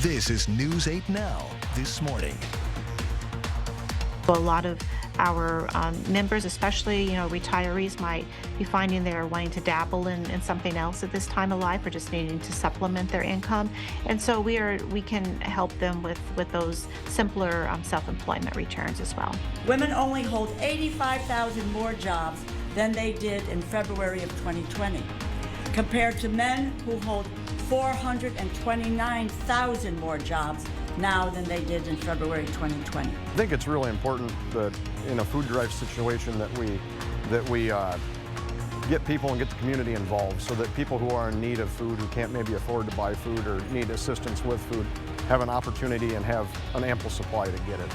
This is News 8 Now this morning. A lot of our members, especially retirees, might be finding they're wanting to dabble in something else at this time of life, or just needing to supplement their income. And so we can help them with those simpler self-employment returns as well. Women only hold 85,000 more jobs than they did in February of 2020, compared to men who hold 429,000 more jobs now than they did in February 2020. I think it's really important that in a food drive situation that we get people and get the community involved, so that people who are in need of food, who can't maybe afford to buy food or need assistance with food, have an opportunity and have an ample supply to get it.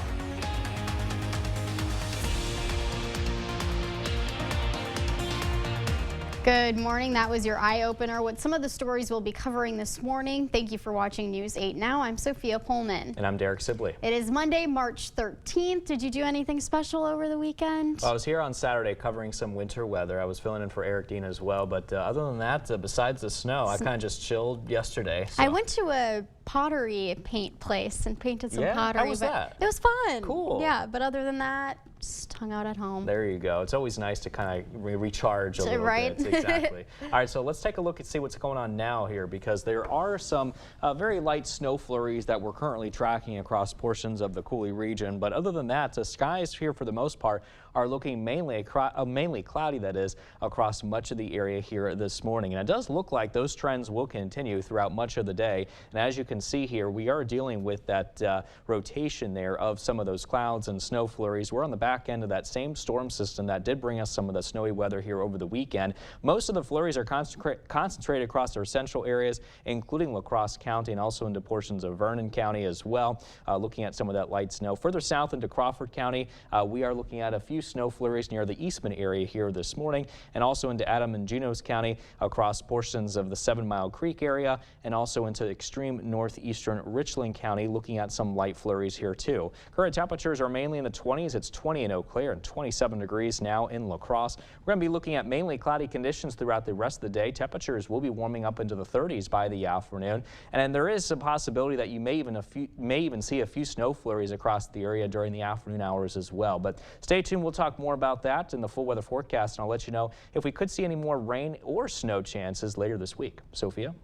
Good morning. That was your eye opener with some of the stories we'll be covering this morning. Thank you for watching News 8 Now. I'm Sophia Pullman. And I'm Derek Sibley. It is Monday, March 13th. Did you do anything special over the weekend? Well, I was here on Saturday covering some winter weather. I was filling in for Eric Dean as well. But other than that, besides the snow, I kind of just chilled yesterday. So. I went to a pottery paint place and painted some pottery. How was that? It was fun. Cool. Yeah, but other than that, just hung out at home. There you go. It's always nice to kind of recharge a little right? bit. Exactly. All right, so let's take a look and see what's going on now here, because there are some very light snow flurries that we're currently tracking across portions of the Coulee region. But other than that, the skies here for the most part are looking mainly cloudy, that is, across much of the area here this morning. And it does look like those trends will continue throughout much of the day. And as you can see here, we are dealing with that rotation there of some of those clouds and snow flurries. We're on the back end of that same storm system that did bring us some of the snowy weather here over the weekend. Most of the flurries are concentrated across our central areas, including La Crosse County and also into portions of Vernon County as well. Looking at some of that light snow. Further south into Crawford County, we are looking at a few snow flurries near the Eastman area here this morning, and also into Adam and Juneau County across portions of the 7 Mile Creek area, and also into extreme northeastern Richland County, looking at some light flurries here too. Current temperatures are mainly in the 20s. It's 20 in Eau Claire and 27 degrees now in La Crosse. We're going to be looking at mainly cloudy conditions throughout the rest of the day. Temperatures will be warming up into the 30s by the afternoon, and then there is a possibility that you may even see a few snow flurries across the area during the afternoon hours as well. But stay tuned. We'll talk more about that in the full weather forecast, and I'll let you know if we could see any more rain or snow chances later this week. Sophia?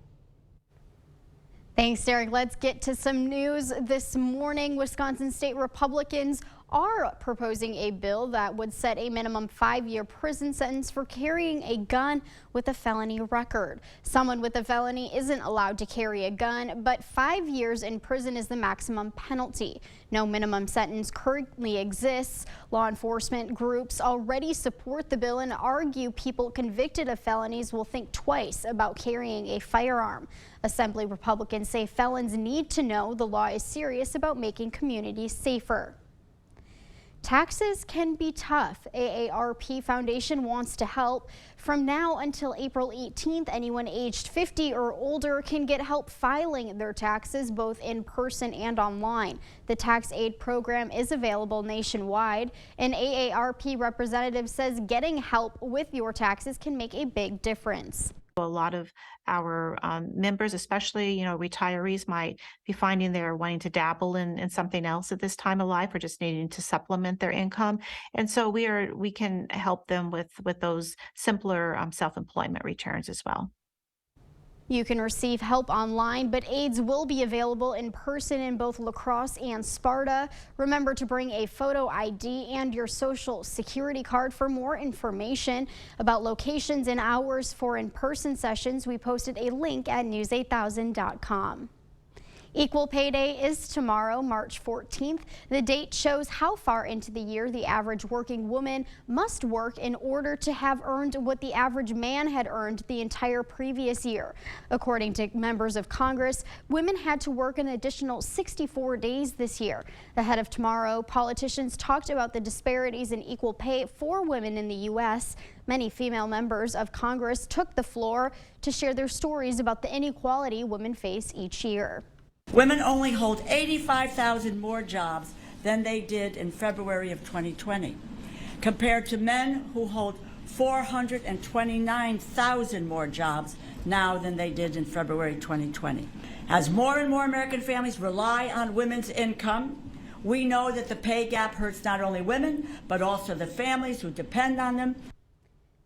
Thanks, Derek. Let's get to some news this morning. Wisconsin state Republicans are proposing a bill that would set a minimum 5-year prison sentence for carrying a gun with a felony record. Someone with a felony isn't allowed to carry a gun, but 5 years in prison is the maximum penalty. No minimum sentence currently exists. Law enforcement groups already support the bill and argue people convicted of felonies will think twice about carrying a firearm. Assembly Republicans say felons need to know the law is serious about making communities safer. Taxes can be tough. AARP Foundation wants to help. From now until April 18th, anyone aged 50 or older can get help filing their taxes both in person and online. The tax aid program is available nationwide. An AARP representative says getting help with your taxes can make a big difference. A lot of our members, especially retirees, might be finding they're wanting to dabble in something else at this time of life, or just needing to supplement their income. And so we can help them with those simpler self-employment returns as well. You can receive help online, but aids will be available in person in both La Crosse and Sparta. Remember to bring a photo ID and your social security card. For more information about locations and hours for in-person sessions, we posted a link at news8000.com. Equal Pay Day is tomorrow, March 14th. The date shows how far into the year the average working woman must work in order to have earned what the average man had earned the entire previous year. According to members of Congress, women had to work an additional 64 days this year. Ahead of tomorrow, politicians talked about the disparities in equal pay for women in the U.S. Many female members of Congress took the floor to share their stories about the inequality women face each year. Women only hold 85,000 more jobs than they did in February of 2020, compared to men who hold 429,000 more jobs now than they did in February 2020. As more and more American families rely on women's income, we know that the pay gap hurts not only women, but also the families who depend on them.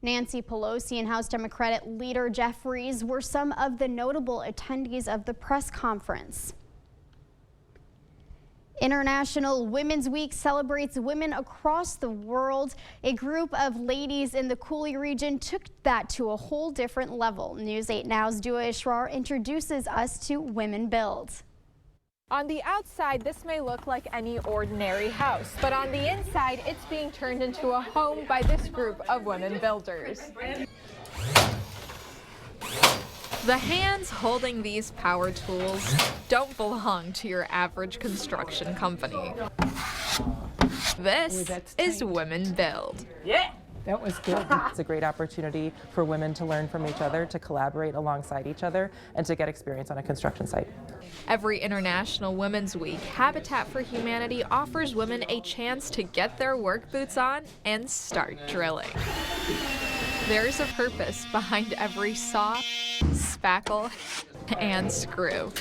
Nancy Pelosi and House Democratic leader Jeff Rees were some of the notable attendees of the press conference. International Women's Week celebrates women across the world. A group of ladies in the Cooley region took that to a whole different level. News 8 Now's Dua Ishrar introduces us to Women Build. On the outside, this may look like any ordinary house, but on the inside, it's being turned into a home by this group of women builders. The hands holding these power tools don't belong to your average construction company. This is Women Build. Yeah. That was good. It's a great opportunity for women to learn from each other, to collaborate alongside each other, and to get experience on a construction site. Every International Women's Week, Habitat for Humanity offers women a chance to get their work boots on and start drilling. There's a purpose behind every saw, spackle, and screw.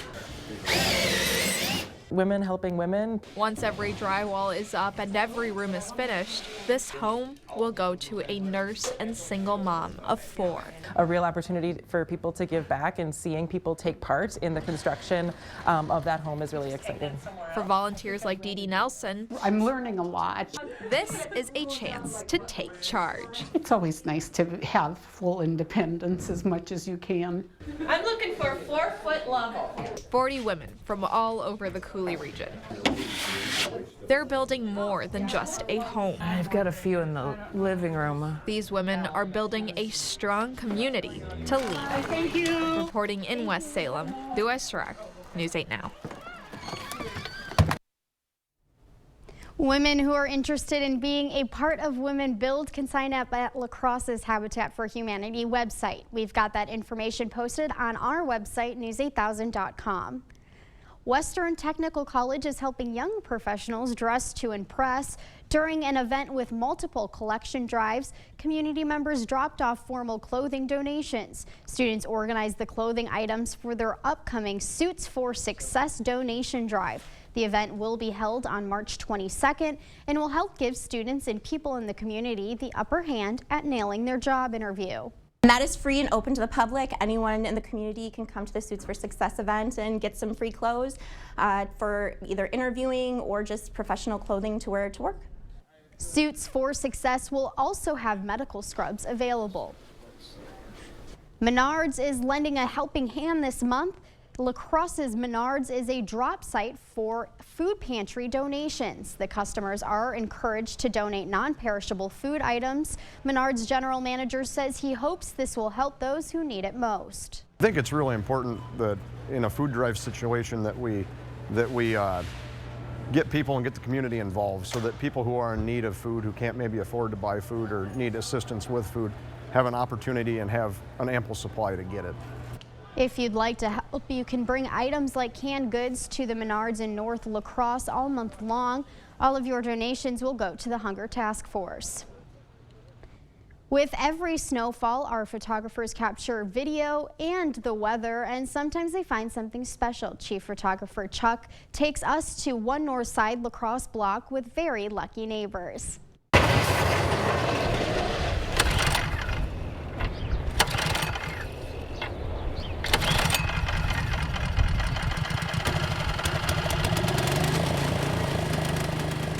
Women helping women. Once every drywall is up and every room is finished, this home will go to a nurse and single mom of 4. A real opportunity for people to give back, and seeing people take part in the construction of that home is really exciting. For volunteers like Dee Dee Nelson, I'm learning a lot. This is a chance to take charge. It's always nice to have full independence as much as you can. I'm looking for a 4-foot level. 40 women from all over the Cooley region. They're building more than just a home. I've got a few in the living room. These women are building a strong community to lead. Thank you. Reporting in West Salem, Dua Ishrar, News 8 Now. Women who are interested in being a part of Women Build can sign up at La Crosse's Habitat for Humanity website. We've got that information posted on our website, news8000.com. Western Technical College is helping young professionals dress to impress. During an event with multiple collection drives, community members dropped off formal clothing donations. Students organized the clothing items for their upcoming Suits for Success donation drive. The event will be held on March 22nd and will help give students and people in the community the upper hand at nailing their job interview. And that is free and open to the public. Anyone in the community can come to the Suits for Success event and get some free clothes for either interviewing or just professional clothing to wear to work. Suits for Success will also have medical scrubs available. Menards is lending a helping hand this month. La Crosse's Menards is a drop site for food pantry donations. The customers are encouraged to donate non-perishable food items. Menards general manager says he hopes this will help those who need it most. I think it's really important that in a food drive situation that we get people and get the community involved, so that people who are in need of food, who can't maybe afford to buy food or need assistance with food, have an opportunity and have an ample supply to get it. If you'd like to help, you can bring items like canned goods to the Menards in North La Crosse all month long. All of your donations will go to the Hunger Task Force. With every snowfall, our photographers capture video and the weather, and sometimes they find something special. Chief Photographer Chuck takes us to one north side La Crosse block with very lucky neighbors.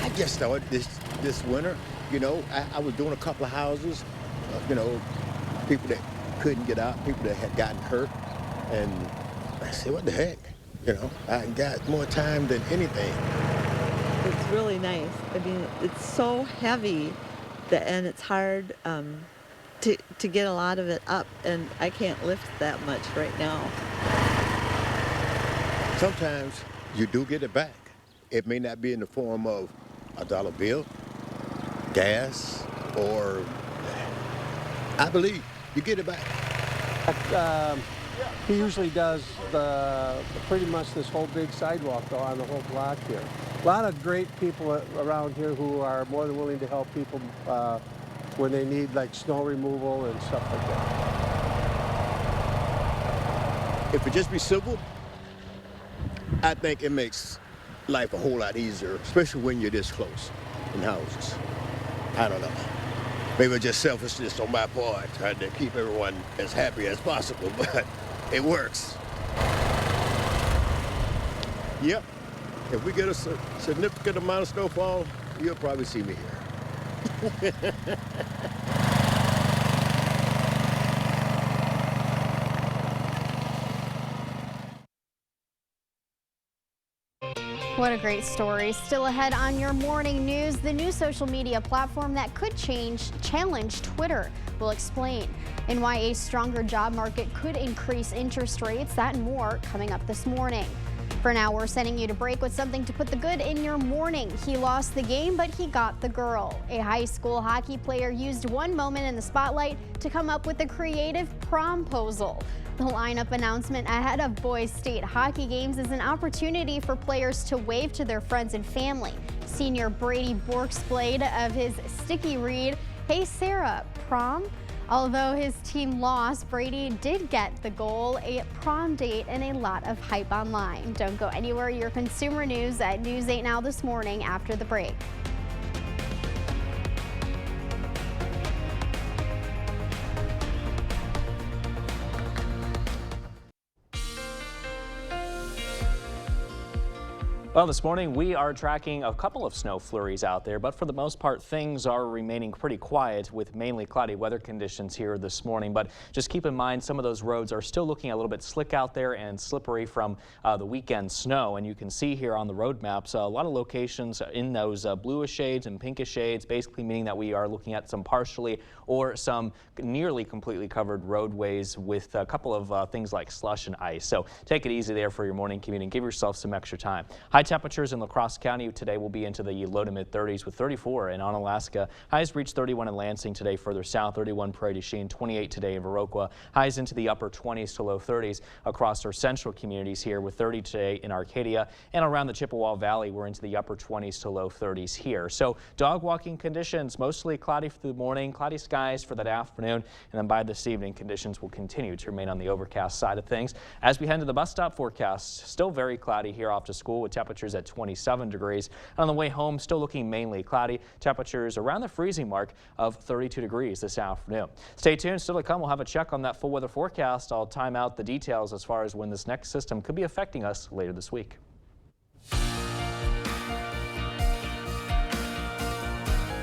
I just started this winter, you know, I was doing a couple of houses, you know, people that couldn't get out, people that had gotten hurt, and I said, what the heck, you know, I got more time than anything. It's really nice. I mean, it's so heavy and it's hard to get a lot of it up, and I can't lift that much right now. Sometimes you do get it back. It may not be in the form of a dollar bill, gas, or I believe you get it back. He usually does pretty much this whole big sidewalk though on the whole block here. A lot of great people around here who are more than willing to help people when they need like snow removal and stuff like that. If it just be civil, I think it makes life a whole lot easier, especially when you're this close in houses. I don't know. Maybe it's just selfishness on my part, trying to keep everyone as happy as possible, but it works. Yep. If we get a significant amount of snowfall, you'll probably see me here. What a great story. Still ahead on your morning news, the new social media platform that could challenge Twitter. We'll explain. And why a stronger job market could increase interest rates. That and more coming up this morning. For now, we're sending you to break with something to put the good in your morning. He lost the game, but he got the girl. A high school hockey player used one moment in the spotlight to come up with a creative promposal. The lineup announcement ahead of boys' state hockey games is an opportunity for players to wave to their friends and family. Senior Brady Bork splayed of his sticky read, "Hey Sarah, prom?" Although his team lost, Brady did get the goal, a prom date, and a lot of hype online. Don't go anywhere. Your consumer news at News 8 Now this morning after the break. Well, this morning we are tracking a couple of snow flurries out there, but for the most part things are remaining pretty quiet with mainly cloudy weather conditions here this morning. But just keep in mind some of those roads are still looking a little bit slick out there and slippery from the weekend snow. And you can see here on the road maps a lot of locations in those bluish shades and pinkish shades, basically meaning that we are looking at some partially or some nearly completely covered roadways with a couple of things like slush and ice. So take it easy there for your morning commute and give yourself some extra time. High temperatures in La Crosse County today will be into the low to mid 30s with 34 in Onalaska. Highs reach 31 in Lansing today further south, 31 Prairie du Chien, 28 today in Viroqua. Highs into the upper 20s to low 30s across our central communities here with 30 today in Arcadia, and around the Chippewa Valley we're into the upper 20s to low 30s here. So dog walking conditions mostly cloudy for the morning, cloudy skies for that afternoon, and then by this evening conditions will continue to remain on the overcast side of things. As we head to the bus stop forecast, still very cloudy here off to school with temperatures at 27 degrees. On the way home, still looking mainly cloudy. Temperatures around the freezing mark of 32 degrees this afternoon. Stay tuned. Still to come, we'll have a check on that full weather forecast. I'll time out the details as far as when this next system could be affecting us later this week.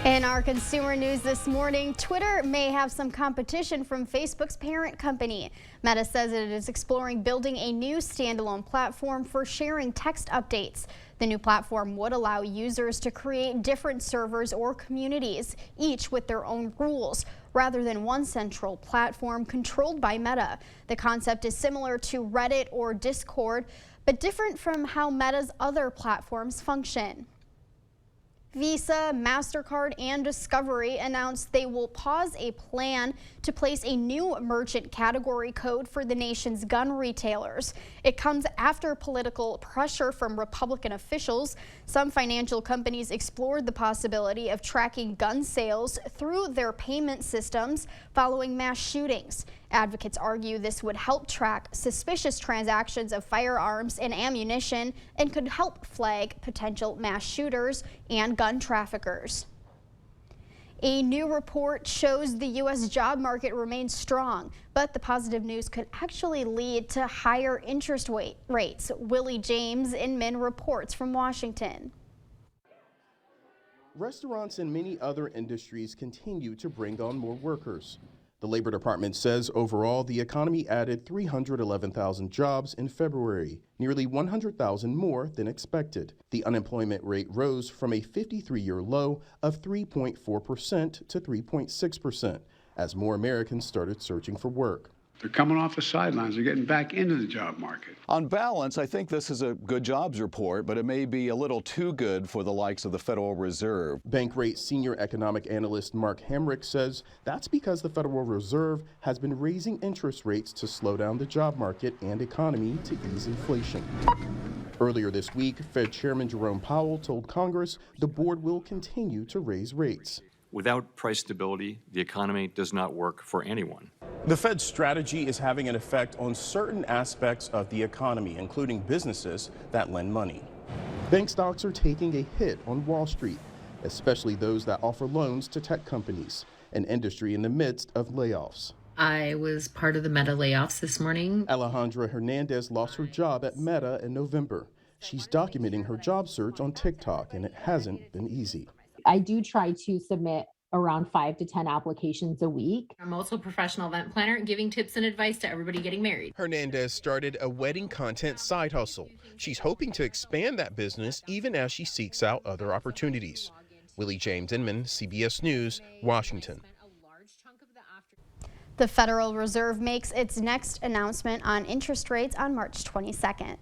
In our consumer news this morning, Twitter may have some competition from Facebook's parent company. Meta says it is exploring building a new standalone platform for sharing text updates. The new platform would allow users to create different servers or communities, each with their own rules, rather than one central platform controlled by Meta. The concept is similar to Reddit or Discord, but different from how Meta's other platforms function. Visa, MasterCard, and Discovery announced they will pause a plan to place a new merchant category code for the nation's gun retailers. It comes after political pressure from Republican officials. Some financial companies explored the possibility of tracking gun sales through their payment systems following mass shootings. Advocates argue this would help track suspicious transactions of firearms and ammunition and could help flag potential mass shooters and gun traffickers. A new report shows the U.S. job market remains strong, but the positive news could actually lead to higher interest rates. Willie James Inman reports from Washington. Restaurants and many other industries continue to bring on more workers. The Labor Department says overall the economy added 311,000 jobs in February, nearly 100,000 more than expected. The unemployment rate rose from a 53-year low of 3.4% to 3.6% as more Americans started searching for work. They're coming off the sidelines. They're getting back into the job market. On balance, I think this is a good jobs report, but it may be a little too good for the likes of the Federal Reserve. Bankrate senior economic analyst Mark Hamrick says that's because the Federal Reserve has been raising interest rates to slow down the job market and economy to ease inflation. Earlier this week, Fed Chairman Jerome Powell told Congress the board will continue to raise rates. Without price stability, the economy does not work for anyone. The Fed's strategy is having an effect on certain aspects of the economy, including businesses that lend money. Bank stocks are taking a hit on Wall Street, especially those that offer loans to tech companies, an industry in the midst of layoffs. I was part of the Meta layoffs this morning. Alejandra Hernandez lost her job at Meta in November. She's documenting her job search on TikTok, and it hasn't been easy. I do try to submit around 5 to 10 applications a week. I'm also a professional event planner, giving tips and advice to everybody getting married. Hernandez started a wedding content side hustle. She's hoping to expand that business even as she seeks out other opportunities. Willie James Inman, CBS News, Washington. The Federal Reserve makes its next announcement on interest rates on March 22nd.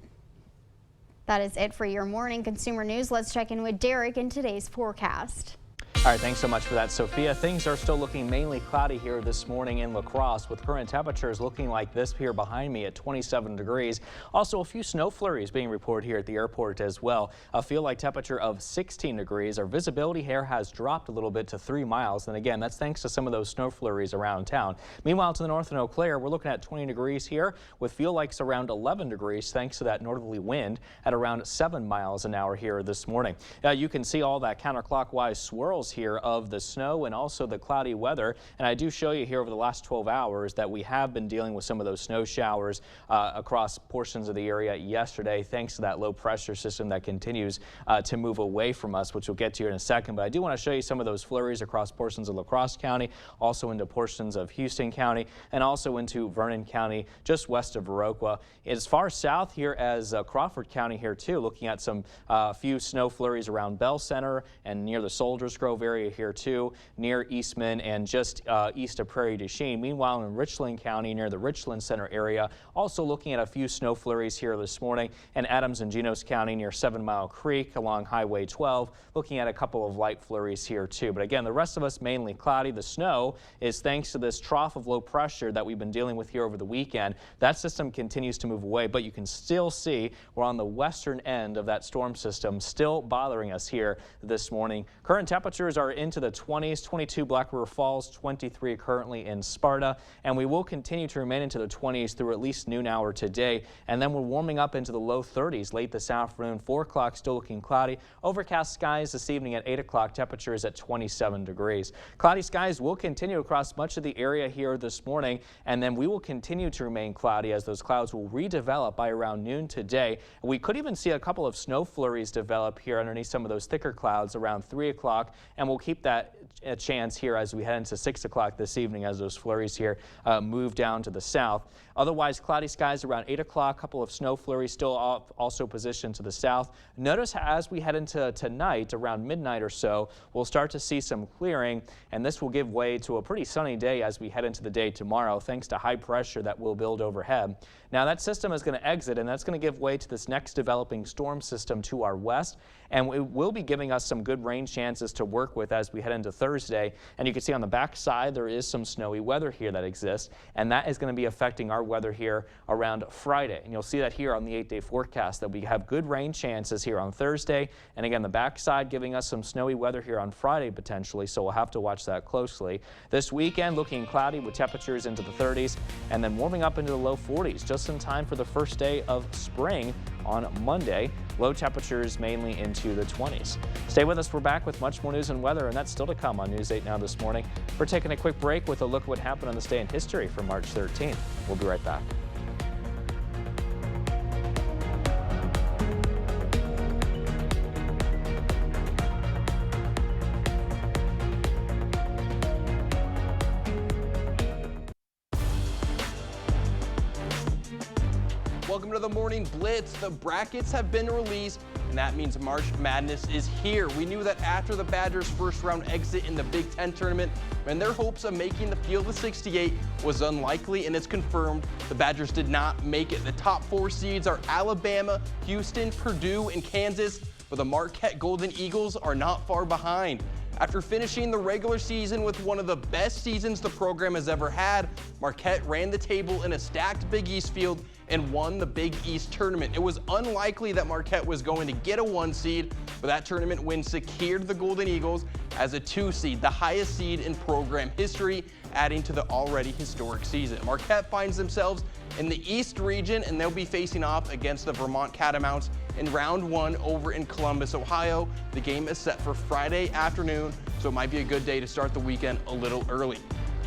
That is it for your morning consumer news. Let's check in with Derek in today's forecast. All right, thanks so much for that, Sophia. Things are still looking mainly cloudy here this morning in La Crosse, with current temperatures looking like this here behind me at 27 degrees. Also, a few snow flurries being reported here at the airport as well. A feel-like temperature of 16 degrees. Our visibility here has dropped a little bit to 3 miles. And again, that's thanks to some of those snow flurries around town. Meanwhile, to the north in Eau Claire, we're looking at 20 degrees here with feel-likes around 11 degrees thanks to that northerly wind at around 7 miles an hour here this morning. You can see all that counterclockwise swirls here of the snow and also the cloudy weather, and I do show you here over the last 12 hours that we have been dealing with some of those snow showers across portions of the area yesterday thanks to that low pressure system that continues to move away from us, which we'll get to here in a second. But I do want to show you some of those flurries across portions of La Crosse County, also into portions of Houston County, and also into Vernon County just west of Viroqua. As far south here as Crawford County here too, looking at some few snow flurries around Bell Center and near the Soldiers Grove area here too, near Eastman and just east of Prairie du Chien. Meanwhile, in Richland County near the Richland Center area, also looking at a few snow flurries here this morning, and Adams and Juneau County near 7 Mile Creek along Highway 12, looking at a couple of light flurries here too. But again, the rest of us mainly cloudy. The snow is thanks to this trough of low pressure that we've been dealing with here over the weekend. That system continues to move away, but you can still see we're on the western end of that storm system, still bothering us here this morning. Current temperatures are into the 20s, 22 Black River Falls, 23 currently in Sparta, and we will continue to remain into the 20s through at least noon hour today, and then we're warming up into the low 30s late this afternoon. 4 o'clock still looking cloudy. Overcast skies this evening at 8 o'clock, temperatures at 27 degrees. Cloudy skies will continue across much of the area here this morning, and then we will continue to remain cloudy as those clouds will redevelop by around noon today. We could even see a couple of snow flurries develop here underneath some of those thicker clouds around 3 o'clock, and we'll keep that a chance here as we head into 6 o'clock this evening as those flurries here move down to the south. Otherwise, cloudy skies around 8 o'clock, a couple of snow flurries still also positioned to the south. Notice as we head into tonight, around midnight or so, we'll start to see some clearing, and this will give way to a pretty sunny day as we head into the day tomorrow, thanks to high pressure that will build overhead. Now that system is going to exit, and that's going to give way to this next developing storm system to our west, and it will be giving us some good rain chances to work with as we head into Thursday. And you can see on the back side there is some snowy weather here that exists, and that is going to be affecting our weather here around Friday. And you'll see that here on the 8-day forecast that we have good rain chances here on Thursday, and again the back side giving us some snowy weather here on Friday potentially, so we'll have to watch that closely. This weekend looking cloudy with temperatures into the 30s and then warming up into the low 40s just in time for the first day of spring on Monday. Low temperatures mainly into the 20s. Stay with us. We're back with much more news and weather, and that's still to come on News 8 Now this morning. We're taking a quick break with a look at what happened on this day in history from March 13th. We'll be right back. Welcome to the Morning Blitz. The brackets have been released, and that means March Madness is here. We knew that after the Badgers' first round exit in the Big Ten tournament, and their hopes of making the field of 68 was unlikely, and it's confirmed the Badgers did not make it. The top 4 seeds are Alabama, Houston, Purdue, and Kansas, but the Marquette Golden Eagles are not far behind. After finishing the regular season with one of the best seasons the program has ever had, Marquette ran the table in a stacked Big East field and won the Big East tournament. It was unlikely that Marquette was going to get a 1 seed, but that tournament win secured the Golden Eagles as a 2 seed, the highest seed in program history, adding to the already historic season. Marquette finds themselves in the East region, and they'll be facing off against the Vermont Catamounts in round 1 over in Columbus, Ohio. The game is set for Friday afternoon, so it might be a good day to start the weekend a little early.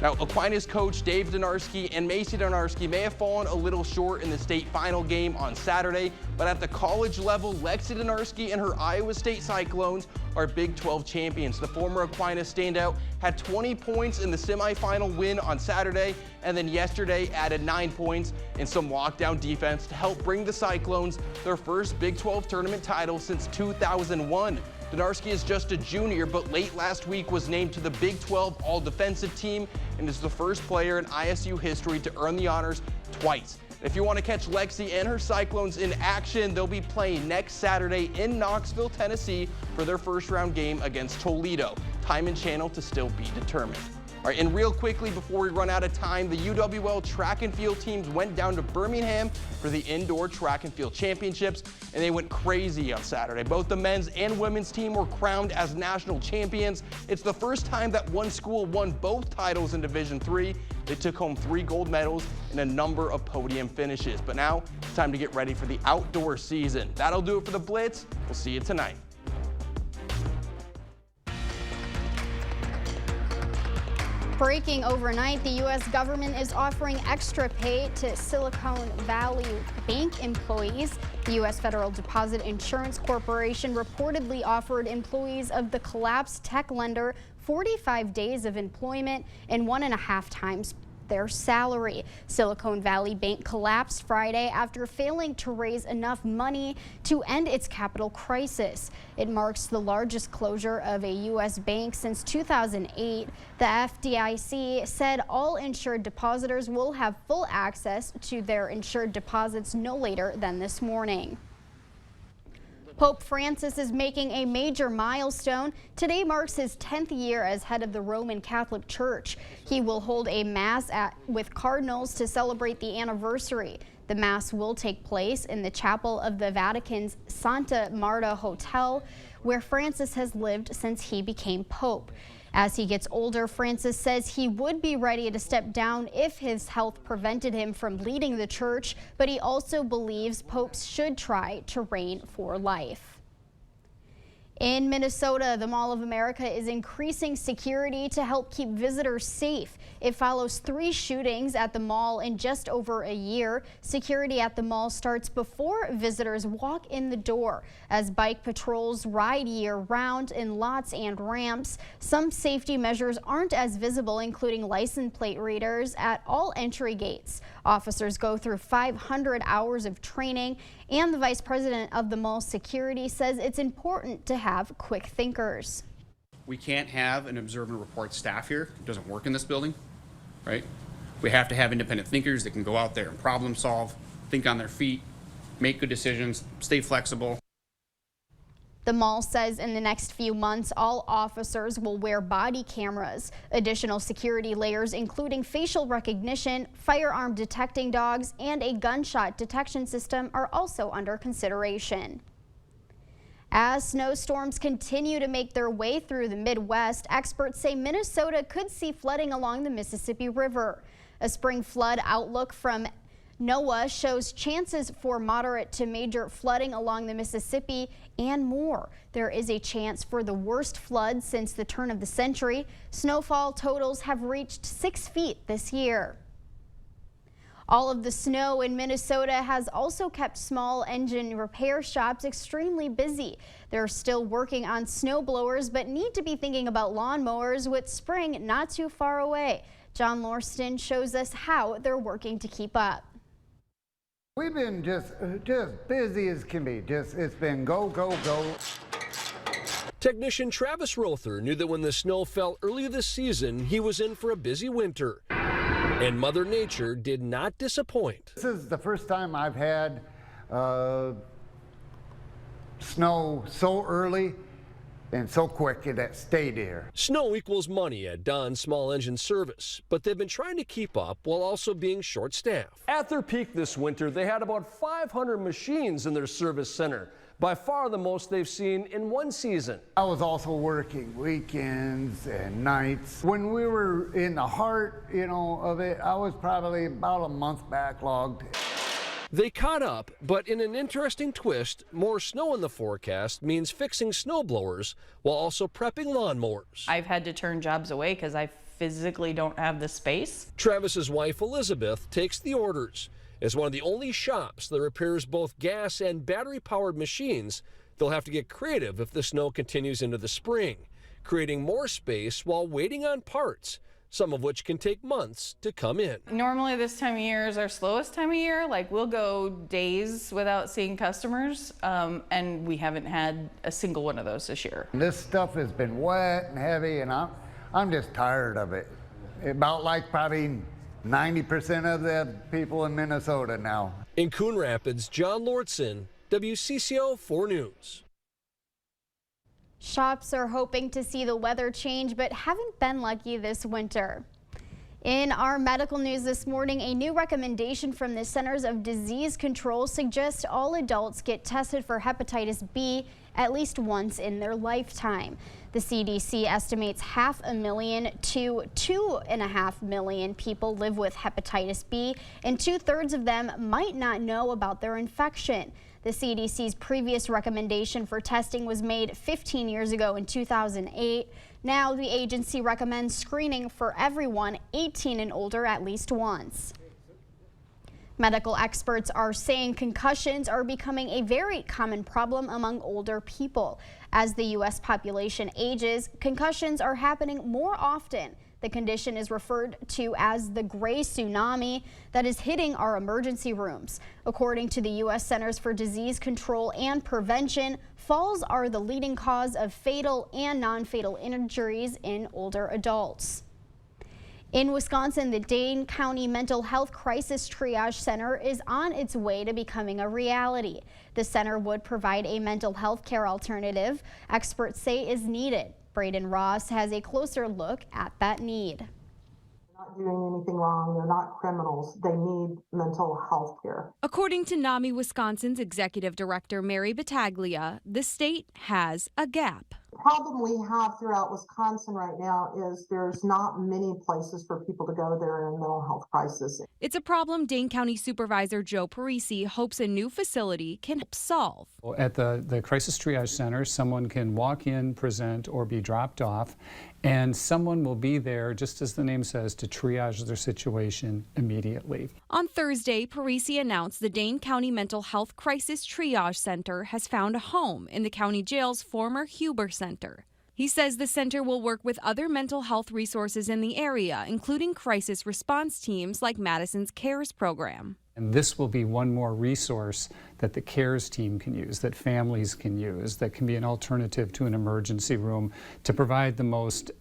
Now, Aquinas coach Dave Donarski and Macy Donarski may have fallen a little short in the state final game on Saturday, but at the college level, Lexi Donarski and her Iowa State Cyclones are Big 12 champions. The former Aquinas standout had 20 points in the semifinal win on Saturday, and then yesterday added 9 points in some lockdown defense to help bring the Cyclones their first Big 12 tournament title since 2001. Donarski is just a junior, but late last week was named to the Big 12 All-Defensive Team and is the first player in ISU history to earn the honors twice. If you want to catch Lexi and her Cyclones in action, they'll be playing next Saturday in Knoxville, Tennessee for their first round game against Toledo. Time and channel to still be determined. All right, and real quickly before we run out of time, the UWL track and field teams went down to Birmingham for the indoor track and field championships, and they went crazy on Saturday. Both the men's and women's team were crowned as national champions. It's the first time that one school won both titles in Division III. They took home 3 gold medals and a number of podium finishes. But now it's time to get ready for the outdoor season. That'll do it for the Blitz. We'll see you tonight. Breaking overnight, the U.S. government is offering extra pay to Silicon Valley Bank employees. The U.S. Federal Deposit Insurance Corporation reportedly offered employees of the collapsed tech lender 45 days of employment and 1.5 times their salary. Silicon Valley Bank collapsed Friday after failing to raise enough money to end its capital crisis. It marks the largest closure of a U.S. bank since 2008. The FDIC said all insured depositors will have full access to their insured deposits no later than this morning. Pope Francis is making a major milestone. Today marks his 10th year as head of the Roman Catholic Church. He will hold a mass with cardinals to celebrate the anniversary. The mass will take place in the chapel of the Vatican's Santa Marta Hotel, where Francis has lived since he became pope. As he gets older, Francis says he would be ready to step down if his health prevented him from leading the church, but he also believes popes should try to reign for life. In Minnesota, the Mall of America is increasing security to help keep visitors safe. It follows 3 shootings at the mall in just over a year. Security at the mall starts before visitors walk in the door. As bike patrols ride year-round in lots and ramps, some safety measures aren't as visible, including license plate readers at all entry gates. Officers go through 500 hours of training, and the vice president of the mall security says it's important to have quick thinkers. We can't have an observe and report staff here. It doesn't work in this building, right? We have to have independent thinkers that can go out there and problem solve, think on their feet, make good decisions, stay flexible. The mall says in the next few months, all officers will wear body cameras. Additional security layers, including facial recognition, firearm detecting dogs, and a gunshot detection system, are also under consideration. As snowstorms continue to make their way through the Midwest, experts say Minnesota could see flooding along the Mississippi River. A spring flood outlook from NOAA shows chances for moderate to major flooding along the Mississippi and more. There is a chance for the worst flood since the turn of the century. Snowfall totals have reached 6 feet this year. All of the snow in Minnesota has also kept small engine repair shops extremely busy. They're still working on snow blowers, but need to be thinking about lawnmowers with spring not too far away. John Lorston shows us how they're working to keep up. We've been just busy as can be. It's been go, go, go. Technician Travis Rother knew that when the snow fell earlier this season, he was in for a busy winter. And Mother Nature did not disappoint. This is the first time I've had snow so early and so quick that stayed here. Snow equals money at Don's Small Engine Service, but they've been trying to keep up while also being short-staffed. At their peak this winter, they had about 500 machines in their service center. by far the most they've seen in one season. I was also working weekends and nights. When we were in the heart, of it, I was probably about a month backlogged. They caught up, but in an interesting twist, more snow in the forecast means fixing snow blowers while also prepping lawnmowers. I've had to turn jobs away because I physically don't have the space. Travis's wife, Elizabeth, takes the orders. As one of the only shops that repairs both gas and battery-powered machines, they'll have to get creative if the snow continues into the spring, creating more space while waiting on parts, some of which can take months to come in. Normally this time of year is our slowest time of year. Like we'll go days without seeing customers, and we haven't had a single one of those this year. This stuff has been wet and heavy, and I'm just tired of it. About like probably 90% of the people in Minnesota now. In Coon Rapids, John Lortson, WCCO 4 News. Shops are hoping to see the weather change, but haven't been lucky this winter. In our medical news this morning, a new recommendation from the Centers of Disease Control suggests all adults get tested for hepatitis B at least once in their lifetime. The CDC estimates 500,000 to 2.5 million people live with hepatitis B, and 2/3 of them might not know about their infection. The CDC's previous recommendation for testing was made 15 years ago in 2008. Now the agency recommends screening for everyone 18 and older at least once. Medical experts are saying concussions are becoming a very common problem among older people. As the U.S. population ages, concussions are happening more often. The condition is referred to as the gray tsunami that is hitting our emergency rooms. According to the U.S. Centers for Disease Control and Prevention, falls are the leading cause of fatal and non-fatal injuries in older adults. In Wisconsin, the Dane County Mental Health Crisis Triage Center is on its way to becoming a reality. The center would provide a mental health care alternative experts say is needed. Braden Ross has a closer look at that need. They're not doing anything wrong. They're not criminals. They need mental health care. According to NAMI Wisconsin's executive director, Mary Battaglia, the state has a gap. The problem we have throughout Wisconsin right now is there's not many places for people to go that are in a mental health crisis. It's a problem Dane County Supervisor Joe Parisi hopes a new facility can help solve. At the Crisis Triage Center, someone can walk in, present, or be dropped off, and someone will be there, just as the name says, to triage their situation immediately. On Thursday, Parisi announced the Dane County Mental Health Crisis Triage Center has found a home in the county jail's former Huber Center. He says the center will work with other mental health resources in the area, including crisis response teams like Madison's CARES program. And this will be one more resource that the CARES team can use, that families can use, that can be an alternative to an emergency room to provide the most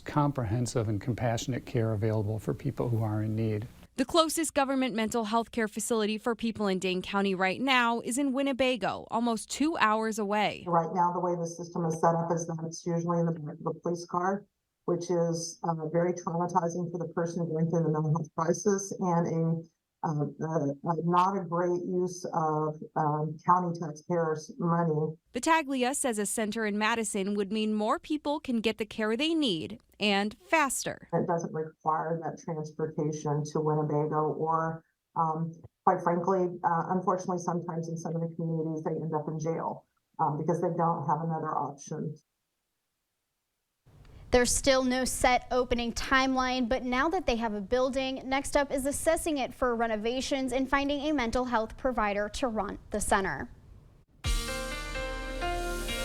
comprehensive and compassionate care available for people who are in need. The closest government mental health care facility for people in Dane County right now is in Winnebago, almost 2 hours away. Right now, the way the system is set up is that it's usually in the back of the police car, which is very traumatizing for the person going through the mental health crisis, and not a great use of county taxpayers' money. Battaglia says a center in Madison would mean more people can get the care they need and faster. It doesn't require that transportation to Winnebago or, quite frankly, unfortunately, sometimes in some of the communities, they end up in jail because they don't have another option. There's still no set opening timeline, but now that they have a building, next up is assessing it for renovations and finding a mental health provider to run the center.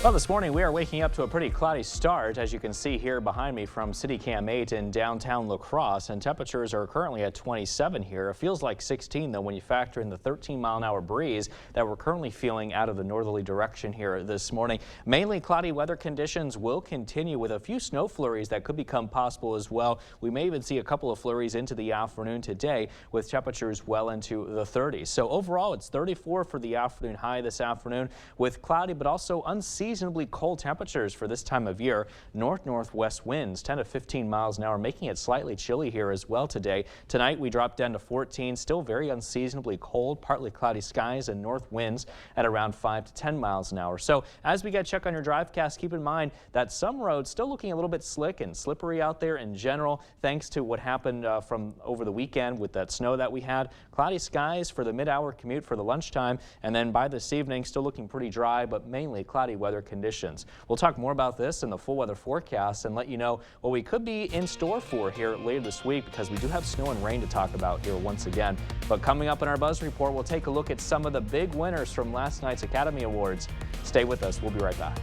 Well, this morning we are waking up to a pretty cloudy start, as you can see here behind me from City Cam 8 in downtown La Crosse, and temperatures are currently at 27 here. It feels like 16 though when you factor in the 13-mile-an-hour breeze that we're currently feeling out of the northerly direction here this morning. Mainly cloudy weather conditions will continue with a few snow flurries that could become possible as well. We may even see a couple of flurries into the afternoon today with temperatures well into the 30s. So overall, it's 34 for the afternoon high this afternoon with cloudy but also unseasonable unseasonably cold temperatures for this time of year. North-northwest winds 10 to 15 miles an hour, making it slightly chilly here as well today. Tonight we dropped down to 14, still very unseasonably cold, partly cloudy skies and north winds at around 5 to 10 miles an hour. So as we get check on your DriveCast, keep in mind that some roads still looking a little bit slick and slippery out there in general, thanks to what happened from over the weekend with that snow that we had. Cloudy skies for the mid-hour commute for the lunchtime, and then by this evening still looking pretty dry, but mainly cloudy weather conditions. We'll talk more about this in the full weather forecast and let you know what we could be in store for here later this week, because we do have snow and rain to talk about here once again. But coming up in our Buzz Report, we'll take a look at some of the big winners from last night's Academy Awards. Stay with us. We'll be right back.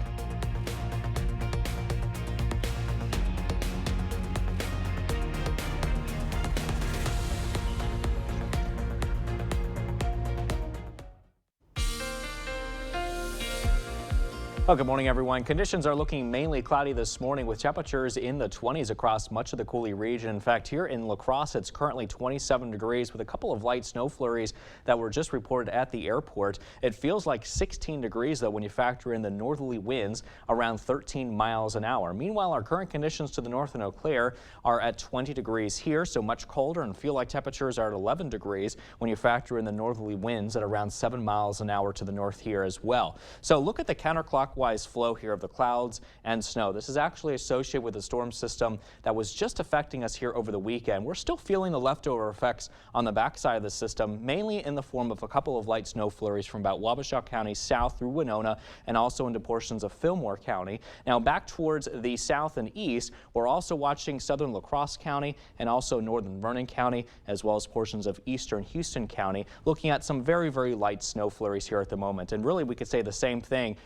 Well, good morning, everyone. Conditions are looking mainly cloudy this morning with temperatures in the 20s across much of the Coulee region. In fact, here in La Crosse, it's currently 27 degrees with a couple of light snow flurries that were just reported at the airport. It feels like 16 degrees, though, when you factor in the northerly winds around 13 miles an hour. Meanwhile, our current conditions to the north in Eau Claire are at 20 degrees here, so much colder, and feel like temperatures are at 11 degrees when you factor in the northerly winds at around 7 miles an hour to the north here as well. So look at the counterclockwise flow here of the clouds and snow. This is actually associated with a storm system that was just affecting us here over the weekend. We're still feeling the leftover effects on the backside of the system, mainly in the form of a couple of light snow flurries from about Wabasha County south through Winona and also into portions of Fillmore County. Now back towards the south and east, we're also watching southern La Crosse County and also northern Vernon County, as well as portions of eastern Houston County, looking at some very, very light snow flurries here at the moment. And really, we could say the same thing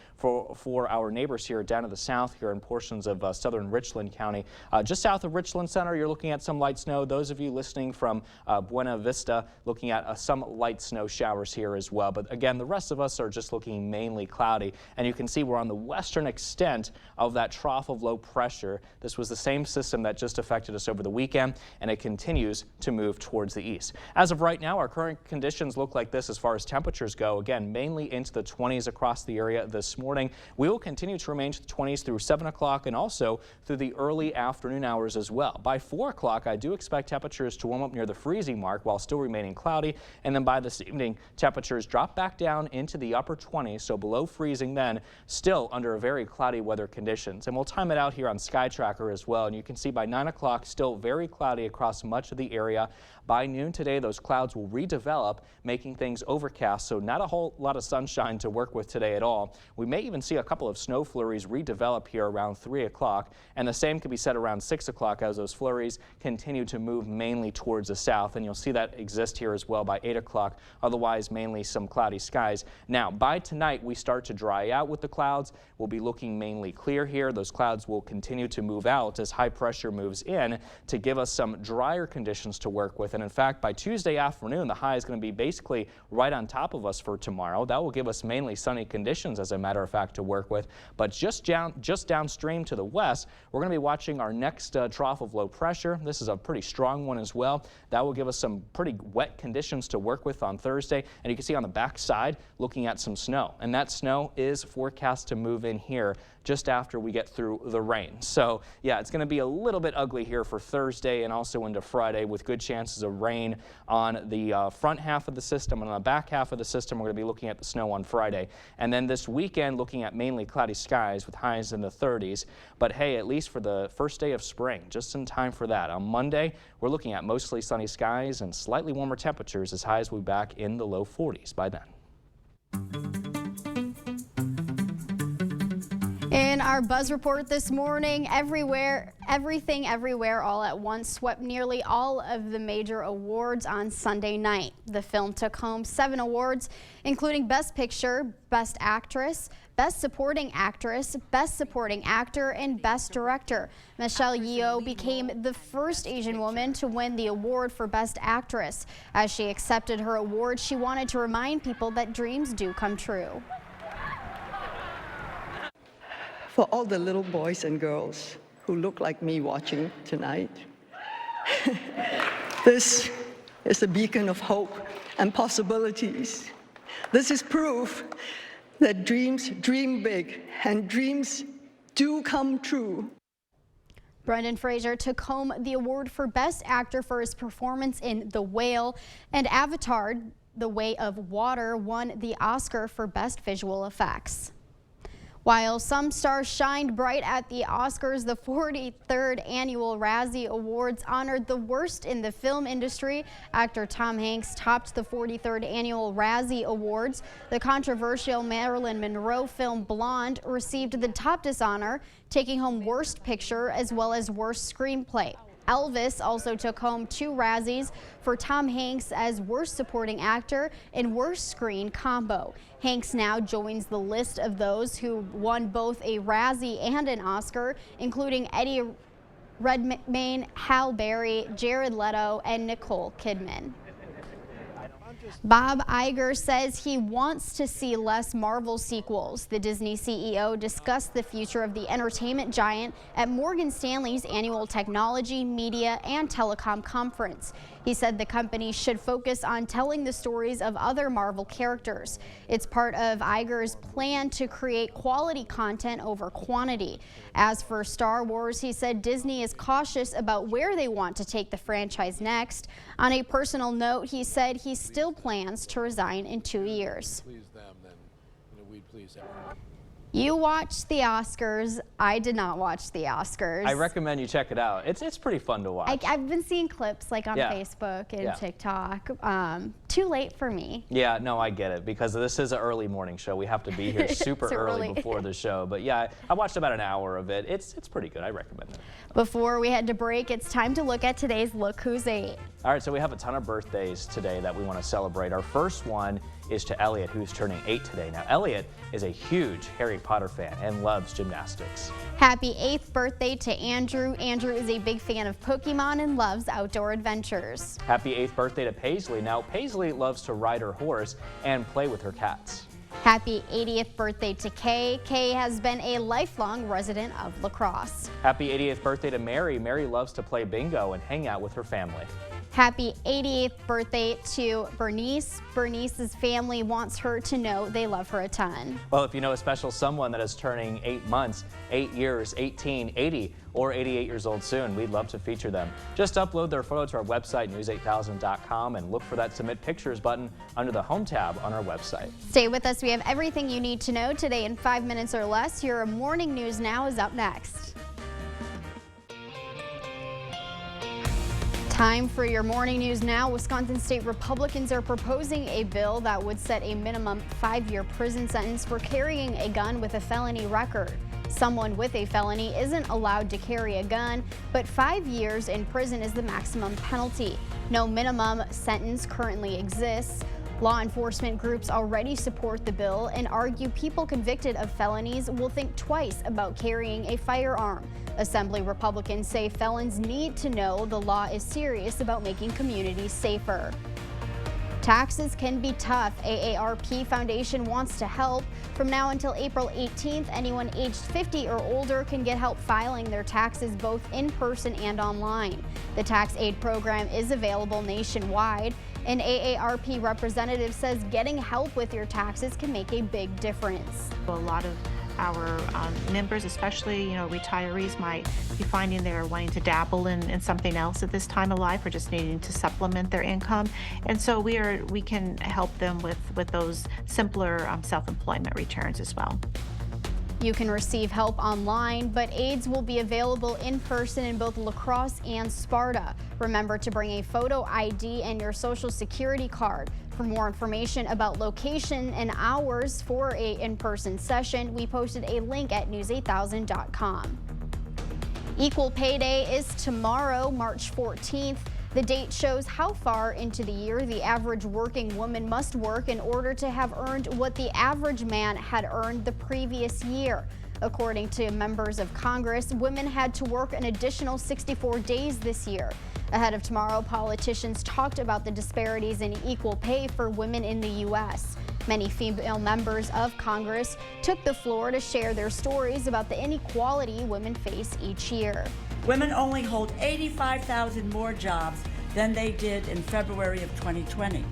for our neighbors here down to the south here in portions of southern Richland County. Just south of Richland Center, you're looking at some light snow. Those of you listening from Buena Vista looking at some light snow showers here as well. But again, the rest of us are just looking mainly cloudy. And you can see we're on the western extent of that trough of low pressure. This was the same system that just affected us over the weekend, and it continues to move towards the east. As of right now, our current conditions look like this as far as temperatures go. Again, mainly into the 20s across the area this morning. We will continue to remain to the 20s through 7 o'clock and also through the early afternoon hours as well. By 4 o'clock, I do expect temperatures to warm up near the freezing mark while still remaining cloudy. And then by this evening, temperatures drop back down into the upper 20s, so below freezing then, still under very cloudy weather conditions. And we'll time it out here on Sky Tracker as well. And you can see by 9 o'clock, still very cloudy across much of the area. By noon today, those clouds will redevelop, making things overcast, so not a whole lot of sunshine to work with today at all. We may even see a couple of snow flurries redevelop here around 3 o'clock, and the same could be said around 6 o'clock as those flurries continue to move mainly towards the south, and you'll see that exist here as well by 8 o'clock, otherwise mainly some cloudy skies. Now, by tonight, we start to dry out with the clouds. We'll be looking mainly clear here. Those clouds will continue to move out as high pressure moves in to give us some drier conditions to work with. And in fact, by Tuesday afternoon, the high is going to be basically right on top of us for tomorrow. That will give us mainly sunny conditions, as a matter of fact, to work with. But just downstream to the west, we're going to be watching our next trough of low pressure. This is a pretty strong one as well. That will give us some pretty wet conditions to work with on Thursday. And you can see on the back side, looking at some snow. And that snow is forecast to move in here just after we get through the rain. So yeah, it's going to be a little bit ugly here for Thursday and also into Friday, with good chances of rain on the front half of the system. And on the back half of the system, we're going to be looking at the snow on Friday. And then this weekend, looking at mainly cloudy skies with highs in the 30s. But hey, at least for the first day of spring, just in time for that. On Monday, we're looking at mostly sunny skies and slightly warmer temperatures, as highs will be back in the low 40s by then. In our Buzz Report this morning, Everything Everywhere All at Once swept nearly all of the major awards on Sunday night. The film took home 7 awards, including Best Picture, Best Actress, Best Supporting Actress, Best Supporting Actor, and Best Director. Michelle Yeoh became the first Asian woman to win the award for Best Actress. As she accepted her award, she wanted to remind people that dreams do come true. For all the little boys and girls who look like me watching tonight, this is a beacon of hope and possibilities. This is proof that dreams dream big and dreams do come true. Brendan Fraser took home the award for Best Actor for his performance in The Whale, and Avatar: The Way of Water won the Oscar for Best Visual Effects. While some stars shined bright at the Oscars, the 43rd annual Razzie Awards honored the worst in the film industry. Actor Tom Hanks topped the 43rd annual Razzie Awards. The controversial Marilyn Monroe film Blonde received the top dishonor, taking home Worst Picture as well as Worst Screenplay. Elvis also took home 2 Razzies for Tom Hanks as Worst Supporting Actor and Worst Screen Combo. Hanks now joins the list of those who won both a Razzie and an Oscar, including Eddie Redmayne, Halle Berry, Jared Leto, and Nicole Kidman. Bob Iger says he wants to see less Marvel sequels. The Disney CEO discussed the future of the entertainment giant at Morgan Stanley's annual Technology, Media, and Telecom Conference. He said the company should focus on telling the stories of other Marvel characters. It's part of Iger's plan to create quality content over quantity. As for Star Wars, he said Disney is cautious about where they want to take the franchise next. On a personal note, he said he still plans to resign in 2 years. You watched the Oscars. I did not watch the Oscars. I recommend you check it out. It's pretty fun to watch. I've been seeing clips like on Facebook and TikTok. Too late for me. Yeah, no, I get it, because this is an early morning show. We have to be here super early before the show. But yeah, I watched about an hour of it. It's pretty good. I recommend it. Before we head to break, it's time to look at today's Look Who's 8. All right, so we have a ton of birthdays today that we want to celebrate. Our first one is to Elliot, who's turning 8 today. Now, Elliot is a huge Harry Potter fan and loves gymnastics. Happy 8th birthday to Andrew. Andrew is a big fan of Pokemon and loves outdoor adventures. Happy 8th birthday to Paisley. Now, Paisley loves to ride her horse and play with her cats. Happy 80th birthday to Kay. Kay has been a lifelong resident of La Crosse. Happy 80th birthday to Mary. Mary loves to play bingo and hang out with her family. Happy 88th birthday to Bernice. Bernice's family wants her to know they love her a ton. Well, if you know a special someone that is turning 8 months, 8 years, 18, 80, or 88 years old soon, we'd love to feature them. Just upload their photo to our website, news8000.com, and look for that Submit Pictures button under the Home tab on our website. Stay with us. We have everything you need to know today in 5 minutes or less. Your Morning News Now is up next. Time for your morning news now. Wisconsin State Republicans are proposing a bill that would set a minimum 5-year prison sentence for carrying a gun with a felony record. Someone with a felony isn't allowed to carry a gun, but 5 years in prison is the maximum penalty. No minimum sentence currently exists. Law enforcement groups already support the bill and argue people convicted of felonies will think twice about carrying a firearm. Assembly Republicans say felons need to know the law is serious about making communities safer. Taxes can be tough. AARP Foundation wants to help. From now until April 18th, anyone aged 50 or older can get help filing their taxes both in person and online. The tax aid program is available nationwide. An AARP representative says getting help with your taxes can make a big difference. A lot of our members, especially retirees, might be finding they're wanting to dabble in something else at this time of life or just needing to supplement their income. And so we can help them with those simpler self-employment returns as well. You can receive help online, but aids will be available in person in both La Crosse and Sparta. Remember to bring a photo ID and your social security card. For more information about location and hours for an in-person session, we posted a link at news8000.com. Equal Pay Day is tomorrow, March 14th. The date shows how far into the year the average working woman must work in order to have earned what the average man had earned the previous year. According to members of Congress, women had to work an additional 64 days this year. Ahead of tomorrow, politicians talked about the disparities in equal pay for women in the U.S. Many female members of Congress took the floor to share their stories about the inequality women face each year. Women only hold 85,000 more jobs than they did in February of 2020,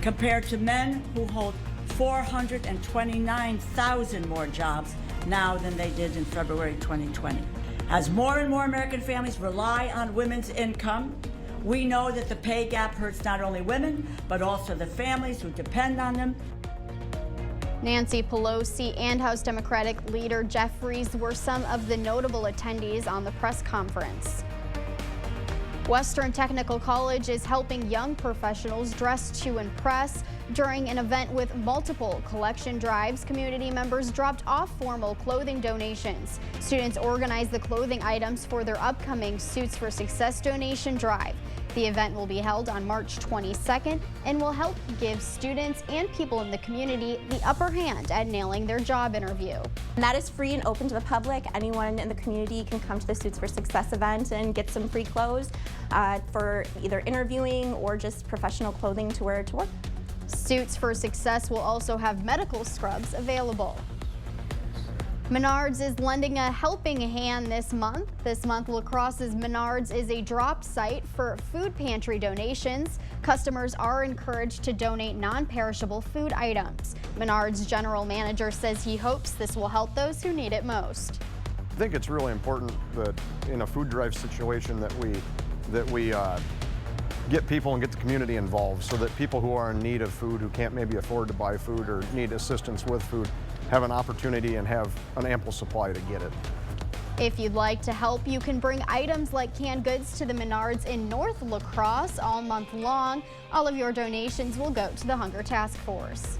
compared to men who hold 429,000 more jobs now than they did in February 2020. As more and more American families rely on women's income, we know that the pay gap hurts not only women, but also the families who depend on them. Nancy Pelosi and House Democratic leader Jeff Rees were some of the notable attendees on the press conference. Western Technical College is helping young professionals dress to impress. During an event with multiple collection drives, community members dropped off formal clothing donations. Students organized the clothing items for their upcoming Suits for Success donation drive. The event will be held on March 22nd and will help give students and people in the community the upper hand at nailing their job interview. And that is free and open to the public. Anyone in the community can come to the Suits for Success event and get some free clothes for either interviewing or just professional clothing to wear to work. Suits for Success will also have medical scrubs available. Menards is lending a helping hand this month. This month, La Crosse's Menards is a drop site for food pantry donations. Customers are encouraged to donate non-perishable food items. Menards general manager says he hopes this will help those who need it most. I think it's really important that in a food drive situation that we get people and get the community involved so that people who are in need of food, who can't maybe afford to buy food or need assistance with food, have an opportunity and have an ample supply to get it. If you'd like to help, you can bring items like canned goods to the Menards in North La Crosse all month long. All of your donations will go to the Hunger Task Force.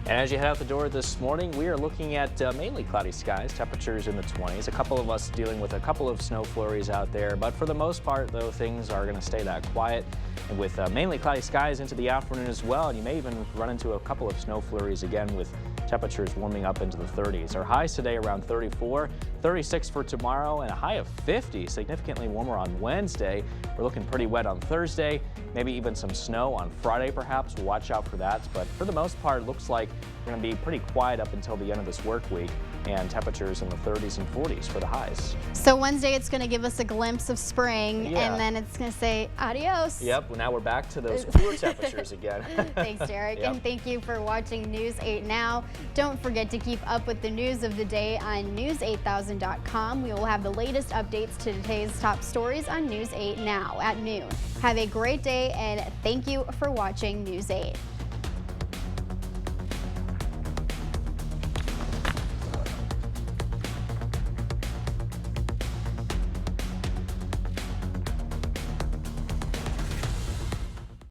And as you head out the door this morning, we are looking at mainly cloudy skies, temperatures in the 20s. A couple of us dealing with a couple of snow flurries out there, but for the most part, though, things are going to stay that quiet. And with mainly cloudy skies into the afternoon as well, and you may even run into a couple of snow flurries again with temperatures warming up into the 30s. Our highs today around 34, 36 for tomorrow, and a high of 50, significantly warmer on Wednesday. We're looking pretty wet on Thursday, maybe even some snow on Friday perhaps. We'll watch out for that, but for the most part, it looks like we're going to be pretty quiet up until the end of this work week, and temperatures in the 30s and 40s for the highs. So Wednesday, it's going to give us a glimpse of spring, Yeah. and then it's going to say adios. Yep, well, now we're back to those cooler temperatures again. Thanks, Derek, Yep. and thank you for watching News 8 Now. Don't forget to keep up with the news of the day on news8000.com. We will have the latest updates to today's top stories on News 8 Now at noon. Have a great day, and thank you for watching News 8.